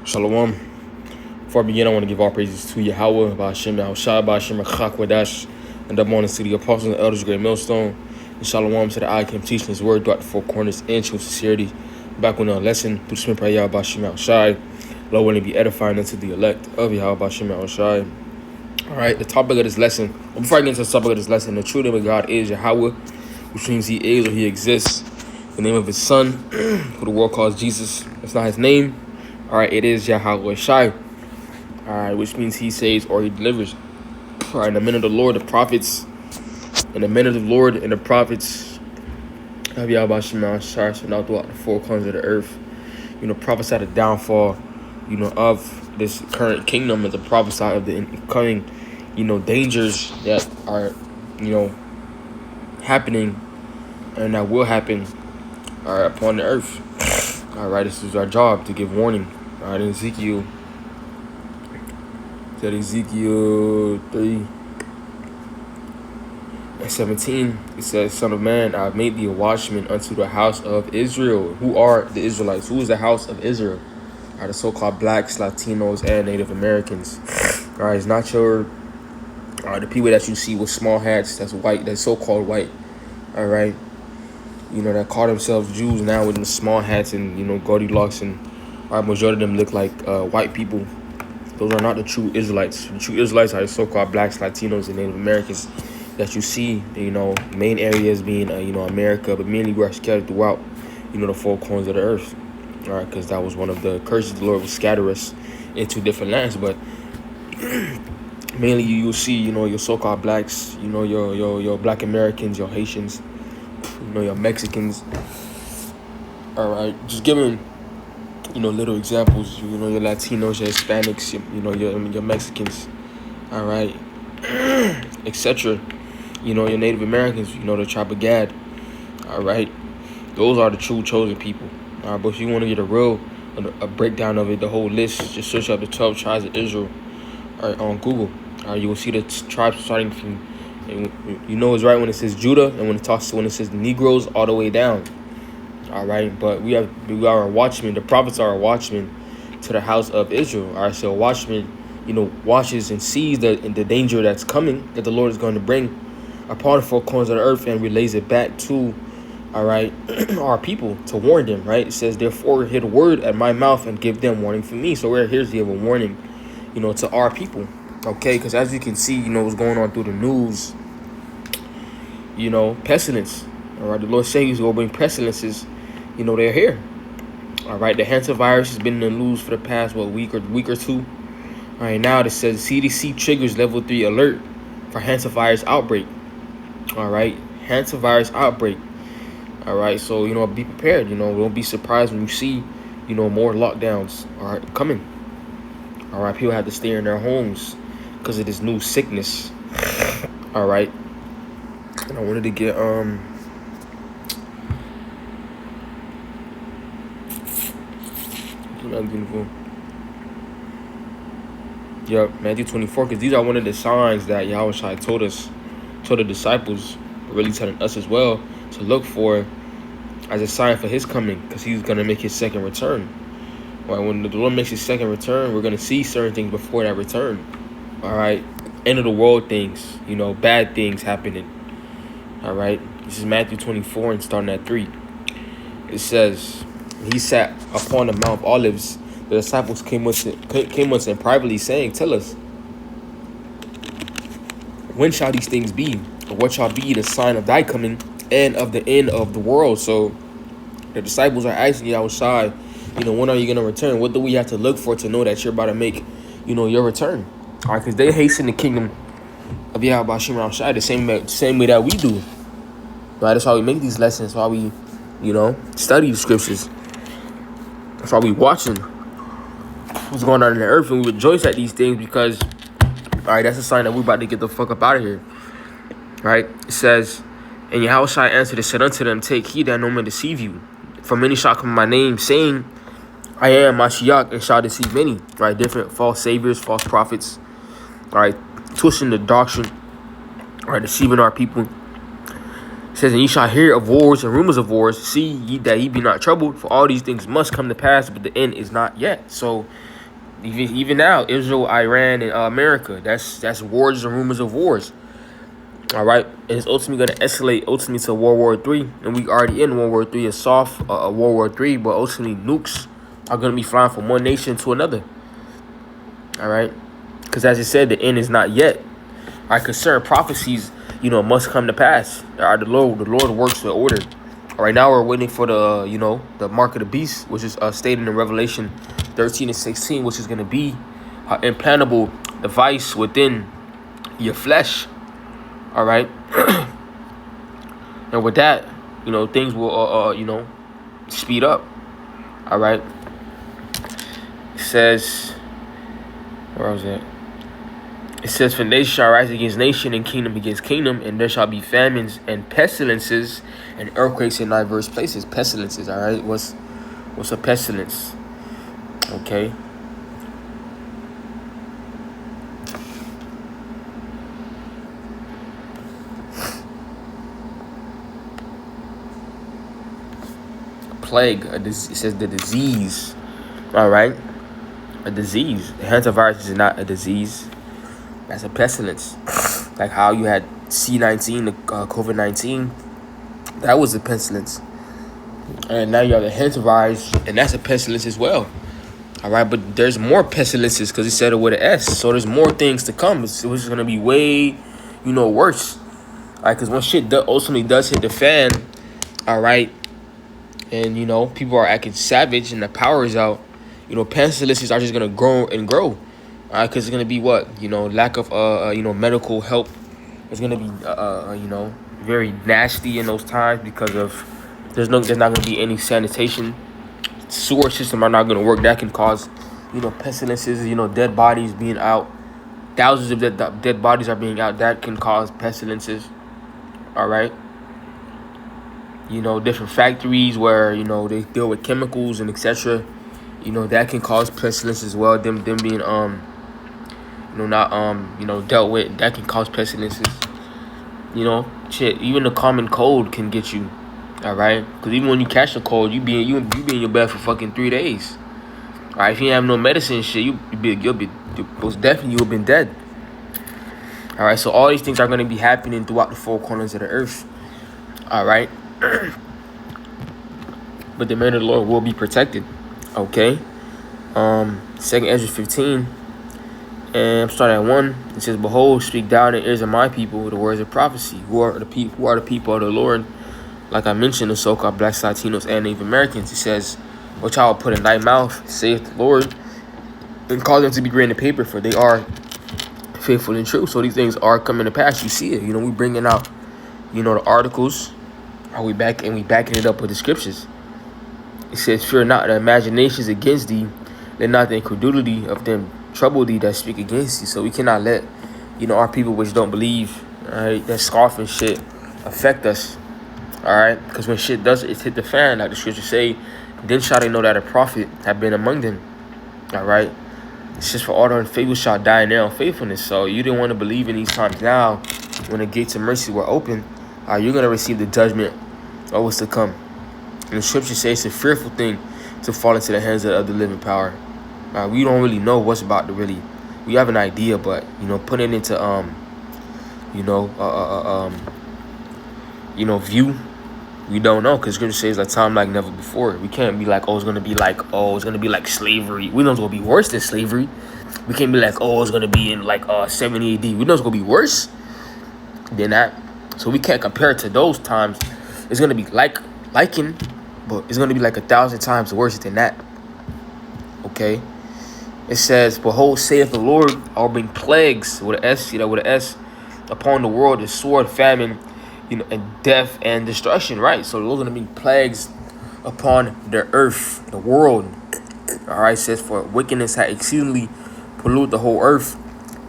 Shalom. Before I begin, I want to give all praises to Yahweh, Ba'ashem Yahushua, Ba'ashem Chakwadesh, and double honors to the apostles and elders of Great Millstone. And Shalom to the I came teaching his word throughout the four corners in true sincerity. Back with another lesson through the Smith Prayer, Ba'ashem Yahushua. Lord willing be edifying unto the elect of Yahweh, Ba'ashem Yahushua. Alright, the topic of this lesson, before I get into the topic of this lesson, the true name of God is Yahweh, which means he is or he exists. The name of his son, who the world calls Jesus, that's not his name. Alright, it is Yahweh Shai. Alright, which means he saves or he delivers. Alright, in the men of the Lord, the prophets, in the men of the Lord and the prophets of Yahweh Shai, so now throughout the four corners of the earth, prophesy the downfall, of this current kingdom, and the prophesy of the incoming, dangers that are, happening and that will happen, upon the earth. Alright, this is our job to give warning. Alright, in Ezekiel 3:17, it says, Son of man, I have made thee a watchman unto the house of Israel. Who are the Israelites? Who is the house of Israel? Are the so-called blacks, Latinos, and Native Americans. Alright, it's not your the people that you see with small hats, that's white, that's so-called white. Alright. That call themselves Jews now with the small hats and, Goldilocks, and majority of them look like white people. Those are not the true Israelites. The true Israelites are the so-called blacks, Latinos, and Native Americans that you see, main areas being, America, but mainly we are scattered throughout, the four corners of the earth. All right, because that was one of the curses the Lord would scatter us into different lands. But mainly you'll see, your so-called blacks, your black Americans, your Haitians, your Mexicans. All right, just giving, little examples, your Latinos, your Hispanics, your Mexicans, all right, etc. Your Native Americans, the tribe of Gad, all right. Those are the true chosen people. All right, but if you want to get a breakdown of it, the whole list, just search up the 12 tribes of Israel, all right, on Google. All right, you will see the tribes starting from, it's right when it says Judah, and when it says the Negroes all the way down. All right, but we are a watchman. The prophets are a watchman to the house of Israel. All right, so a watchman, watches and sees the danger that's coming, that the Lord is going to bring upon the four corners of the earth, and relays it back to, all right, our people to warn them. Right, it says, therefore hear the word at my mouth and give them warning from me. So we're here to give a warning, to our people. Okay, because as you can see, what's going on through the news, pestilence. All right, the Lord said he's going to bring pestilences. They're here. All right, the hantavirus has been in the news for the past week or two. All right, now it says CDC triggers level 3 alert for hantavirus outbreak. All right, hantavirus outbreak. All right, so be prepared. Don't be surprised when you see more lockdowns coming. All right, people have to stay in their homes because of this new sickness. All right, and I wanted to get Matthew 24, because these are one of the signs that Yahweh told the disciples, really telling us as well, to look for as a sign for his coming, because he's going to make his second return. All right, when the Lord makes his second return, we're going to see certain things before that return. All right, end of the world things, bad things happening. All right, this is Matthew 24 and starting at 3. It says, he sat upon the Mount of Olives. The disciples came unto him privately, saying, tell us, when shall these things be? Or what shall be the sign of thy coming and of the end of the world? So the disciples are asking Yahushua, when are you going to return? What do we have to look for to know that you're about to make, your return? All right, because they hasten the kingdom of Yahweh Shai the same way that we do. Right, that's why we make these lessons. That's why we, study the scriptures. That's why we watching what's going on in the earth, and we rejoice at these things, because, all right, that's a sign that we're about to get the fuck up out of here. Right? It says, and Yahushua answered and said unto them, take heed that no man deceive you. For many shall come in my name, saying, I am Mashiach, and shall deceive many. Right? Different false saviors, false prophets. All right? Twisting the doctrine. All right? Deceiving our people. It says, and ye shall hear of wars and rumors of wars. See ye that ye be not troubled, for all these things must come to pass, but the end is not yet. So, Even now, Israel, Iran, and America. That's wars and rumors of wars. All right, and it's ultimately going to escalate ultimately to World War III, and we already in World War III. A soft World War III, but ultimately nukes are going to be flying from one nation to another. All right, because as I said, the end is not yet. All right, because certain prophecies, must come to pass. All right, the Lord works with order. All right, now we're waiting for the mark of the beast, which is stated in Revelation 13 and 16, which is going to be an implantable device within your flesh. All right, and with that, things will speed up. All right, it says, where was it? It says, for nation shall rise against nation, and kingdom against kingdom, and there shall be famines and pestilences and earthquakes in diverse places. Pestilences, all right? What's a pestilence? Okay. Plague, it says the disease, all right? A disease. The hantavirus is not a disease. That's a pestilence. Like how you had C-19, the COVID-19, that was a pestilence. And now you have the hantavirus, and that's a pestilence as well. All right, but there's more pestilences because he said it with an S. So there's more things to come. It's going to be way, worse. All right, because when shit ultimately does hit the fan, all right, and, people are acting savage and the power is out, pestilences are just going to grow and grow. All right, because it's going to be what? Lack of, medical help. It's going to be, very nasty in those times because of there's not going to be any sanitation. Sewer system are not going to work. That can cause, pestilences, dead bodies being out. Thousands of dead bodies are being out. That can cause pestilences. All right. Different factories where, they deal with chemicals and etc. That can cause pestilence as well. Them being, not, dealt with. That can cause pestilences. Shit, even the common cold can get you. All right, because even when you catch a cold, you be in your bed for fucking 3 days. All right, if you ain't have no medicine and shit, you'll be most definitely you've been dead. All right, so all these things are going to be happening throughout the four corners of the earth. All right, but the man of the Lord will be protected. Okay, 2nd Ezra 15, and I'm starting at 1. It says, "Behold, speak down in the ears of my people the words of prophecy. Who are the people of the Lord?" Like I mentioned, the so-called blacks, Latinos, and Native Americans. He says, "Which I will put in thy mouth, saith the Lord, and cause them to be granted paper, for they are faithful and true." So these things are coming to pass. You see it. We bringing out, the articles. Are we backing it up with the scriptures? It says, "Fear not the imaginations against thee, let not the incredulity of them trouble thee that speak against thee." So we cannot let, our people which don't believe, all right, that scoff and shit affect us. All right, because when shit does it hit the fan, like the scriptures say, then shall they know that a prophet have been among them. All right, it's just for all the unfaithful shall die in their unfaithfulness. So you didn't want to believe in these times now, when the gates of mercy were open, you're gonna receive the judgment of what's to come. And the scripture says it's a fearful thing to fall into the hands of the living power. We don't really know what's about to really. We have an idea, but putting it into view. We don't know, because scripture says like time like never before. We can't be like, it's gonna be like slavery. We know it's gonna be worse than slavery. We can't be like, it's gonna be in like 70 AD. We know it's gonna be worse than that. So we can't compare it to those times. It's gonna be liking, but it's gonna be like 1,000 times worse than that. Okay. It says, "Behold, saith the Lord, I'll bring plagues," with an S, with an S, "upon the world, the sword, famine, and death and destruction," right? So those are going to be plagues upon the earth, the world. All right, it says, "For wickedness hath exceedingly polluted the whole earth,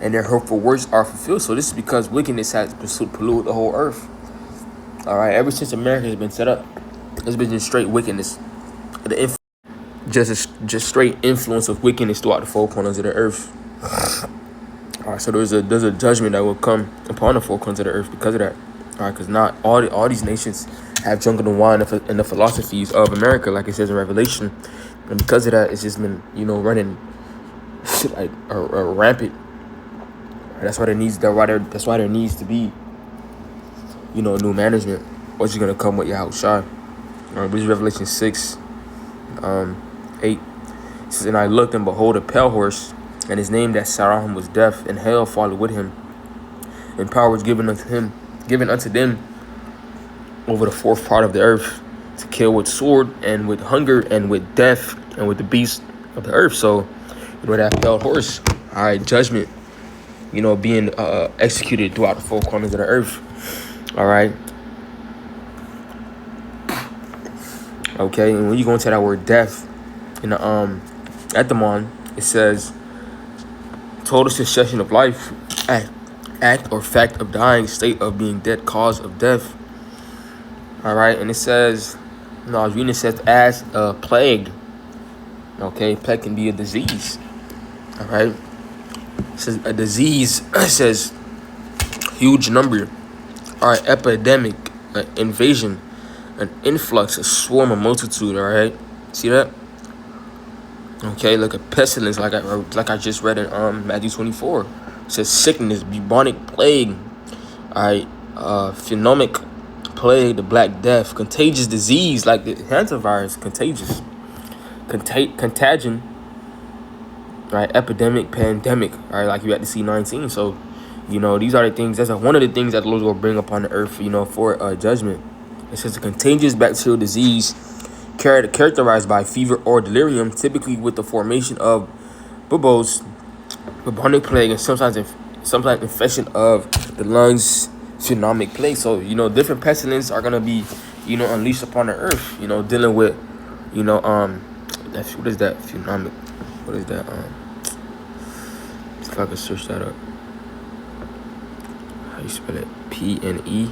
and their hurtful works are fulfilled." So this is because wickedness has polluted the whole earth. All right, ever since America has been set up, it's been just straight wickedness. Just straight influence of wickedness throughout the four corners of the earth. All right, so there's a judgment that will come upon the four corners of the earth because of that. All right, because not all these nations have drunken the wine in the philosophies of America, like it says in Revelation, and because of that, it's just been running like rampant. That's why there needs that's why there needs to be, new management. What's gonna come with your house shy? This is Revelation 6, 8. It says, and I looked, and behold, a pale horse, and his name that sat on him was Death, and hell followed with him. And power was given unto them over the fourth part of the earth, to kill with sword, and with hunger, and with death, and with the beasts of the earth. So, that pale horse, all right, judgment, being executed throughout the four corners of the earth. All right. Okay, and when you go into that word death, in the etymon, it says total cessation of life, act or fact of dying, state of being dead, cause of death. All right, and it says, I was reading, it says as a plague. Okay, plague can be a disease. All right, it says a disease. It says huge number. All right, epidemic, an invasion, an influx, a swarm, a multitude. All right, see that? Okay, like a pestilence, like I just read in Matthew 24. It says sickness, bubonic plague. All right, phenomic plague, the Black Death, contagious disease like the hantavirus, contagious, contagion. Right, epidemic, pandemic. All right, like you had to see 19. So, these are the things. That's one of the things that the Lord will bring upon the earth, for judgment. It says a contagious bacterial disease characterized by fever or delirium, typically with the formation of buboes, bubonic plague, and sometimes infection of the lungs, phenomic plague. So, different pestilence are gonna be, unleashed upon the earth. Dealing with, what is that? Phenomic. What is that? If I could search that up. How you spell it? PNEUMONIC.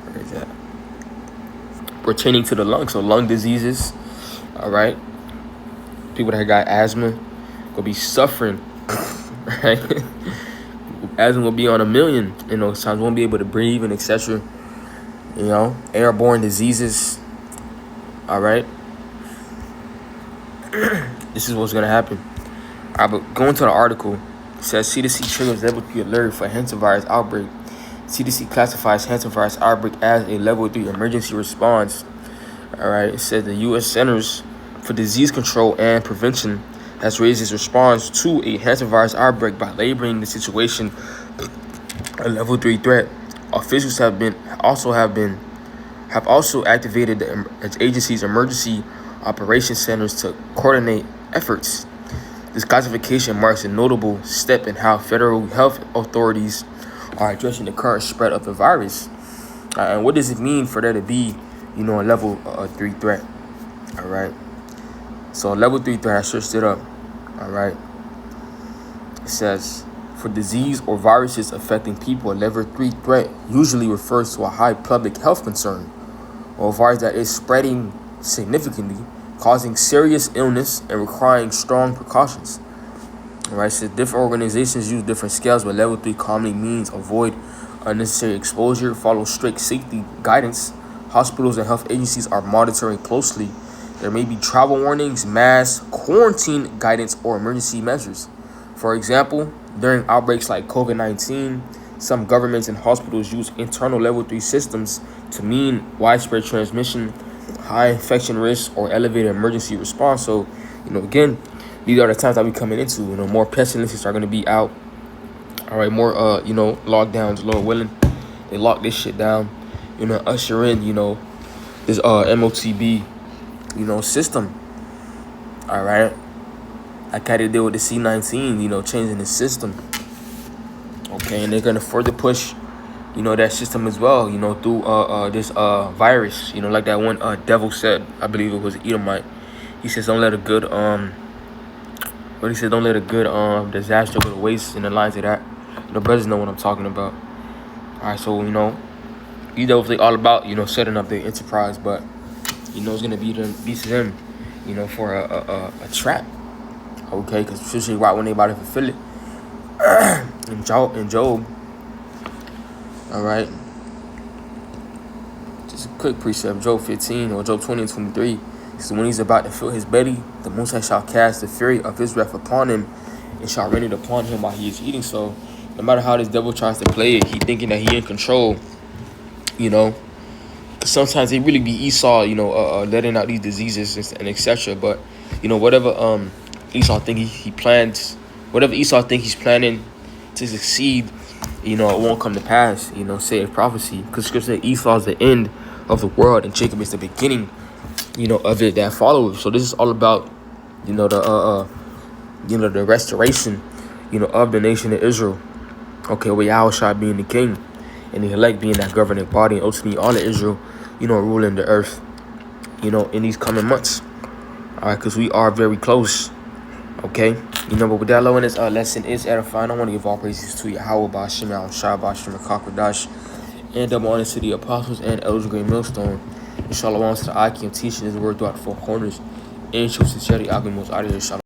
Where is that? Pertaining to the lungs, so lung diseases. All right. People that got asthma gonna be suffering. Right? Asthma will be on 1,000,000. Times won't be able to breathe and etc. Airborne diseases. All right. This is what's gonna happen. All right, but going to the article, it says CDC triggers level 3 alert for hantavirus outbreak. CDC classifies hantavirus outbreak as a level 3 emergency response. All right. It said the U.S. Centers for Disease Control and Prevention has raised its response to a hantavirus outbreak by labeling the situation a level 3 threat. Officials have also activated the agency's emergency operations centers to coordinate efforts. This classification marks a notable step in how federal health authorities are addressing the current spread of the virus. And what does it mean for there to be, a level 3 threat? All right. So level 3 threat, I searched it up. All right. It says, for disease or viruses affecting people, a level 3 threat usually refers to a high public health concern or a virus that is spreading significantly, causing serious illness and requiring strong precautions. All right. So different organizations use different scales, but level 3 commonly means avoid unnecessary exposure, follow strict safety guidance. Hospitals and health agencies are monitoring closely. There may be travel warnings, mass quarantine guidance, or emergency measures. For example, during outbreaks like COVID-19, some governments and hospitals use internal level 3 systems to mean widespread transmission, high infection risk, or elevated emergency response. So, again, these are the times that we're coming into. More pestilences are going to be out. All right, more, lockdowns, Lord willing. They lock this shit down. Usher in, this MOTB, system. All right. I kind of deal with the C-19, changing the system. Okay, and they're gonna further push, that system as well, through this virus, like that one devil said, I believe it was Edomite. He says, don't let a good what he said, don't let a good disaster go to waste, in the lines of that. Brothers know what I'm talking about. All right, so he's definitely all about setting up the enterprise, but it's gonna be to them, for a trap. Okay, because especially right when they about to fulfill it. in Job. All right. Just a quick precept, Job 15 or Job 20 and 23. So when he's about to fill his belly, the Most High shall cast the fury of his wrath upon him, and shall rain it upon him while he is eating. So no matter how this devil tries to play it, he thinking that he in control, you know. Cause sometimes it really be Esau, letting out these diseases and etc. But whatever Esau think he plans, whatever Esau think he's planning to succeed, it won't come to pass. Say a prophecy, because Scripture says Esau is the end of the world and Jacob is the beginning, of it that follows. So this is all about, the restoration, of the nation of Israel. Okay, where Yahushua being the king, and the elect being that governing body, and ultimately all of Israel, ruling the earth, in these coming months. All right, because we are very close. Okay, but with that, low in this lesson is edifying. I want to give all praises to Yahweh, Ba'ashem, Yahushua, Ba'ashem, Kakwadash, and double honor to the apostles and elders of Great Millstone. And shalom to the Akim teaching his word throughout the four corners. And show sincerity, I'll be most out of here. Shalom.